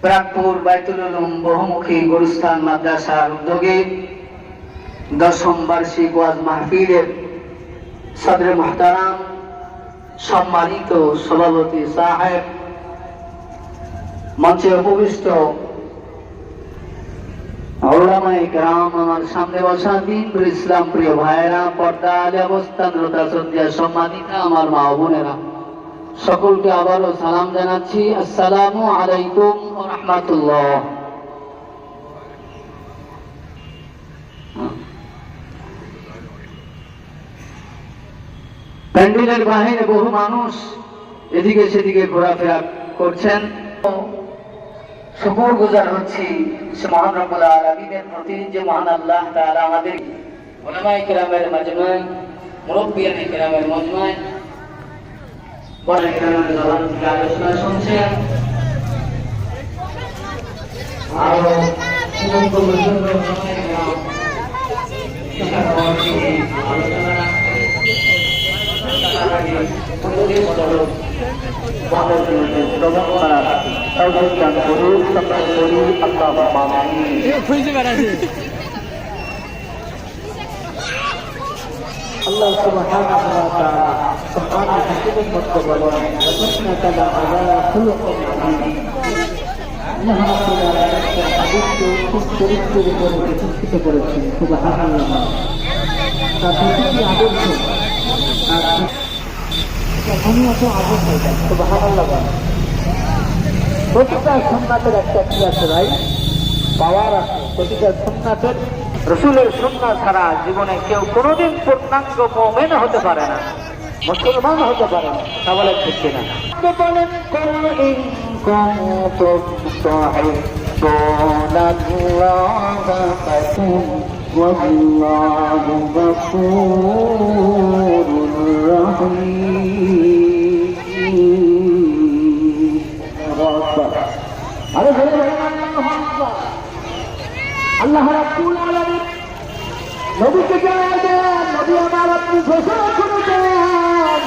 প্রাগপুর বাইতুল উলুম বহুমুখী গুরুস্থান মাদ্রাসার উদ্যোগে 10ম বার্ষিক ওয়াজ মাহফিলের সদরে মুহতারাম সম্মানিত সভাপতি সাহেব, মঞ্চে উপবিষ্ট উলামায়ে কেরাম, আমার সামনে বসা দিনপ্রিয় ইসলাম প্রিয় ভাইয়েরা, পর্দা আলে অবস্থানরত শ্রদ্ধেয় সম্মানিতা আমার মা ও বোনেরা, সকলকে আবারও সালাম জানাচ্ছি। আসসালামু আলাইকুম ওয়া রাহমাতুল্লাহ। প্যান্ডেলের বাহিরে বহু মানুষ এদিকে সেদিকে ঘোরাফেরা করছেন। শুকর গুজার হচ্ছি সে মহান রব্বুল আলামিনের প্রতি যে মহান আল্লাহ তাআলা আমাদের উলামায়ে কেরামের মাজমা, মুরব্বিয়ানে কেরামের মজমা, বড় কেরামের জবান থেকে আলোচনা শুনছেন। আরো Allah subhanahu wa ta'ala subhanahu hakimin muttaqin wa innaka la'ala khuluqin 'azim. Alhamdulillah, hadisku খুব চরিত্রের উপরে প্রতিষ্ঠিত করেছেন। সুবহানাল্লাহ। তার প্রতিটি আদর্শ আর এখনই আদর্শ এটা। সুবহানাল্লাহ। প্রতিটা সুন্নাতের একটা কি আছে ভাই, পাওয়ার আছে। প্রতিটা সুন্নাতের, রাসূলের সুন্নাহ ছাড়া জীবনে কেউ কোনোদিন পূর্ণাঙ্গ মুমিন হতে পারে না, মুসলমান হতে পারে না। তা বলেন ঠিক কিনা? বলেন কুল ইন কুনতুম তুহিব্বুনাল্লাহা ওয়াল্লাহু গফুরুর রাহিম। আরে বলে আল্লাহ রাব্বুল আলামিন নবীকে জানায় দেন, নবী আমার আপনি ঘোষণা করে দেন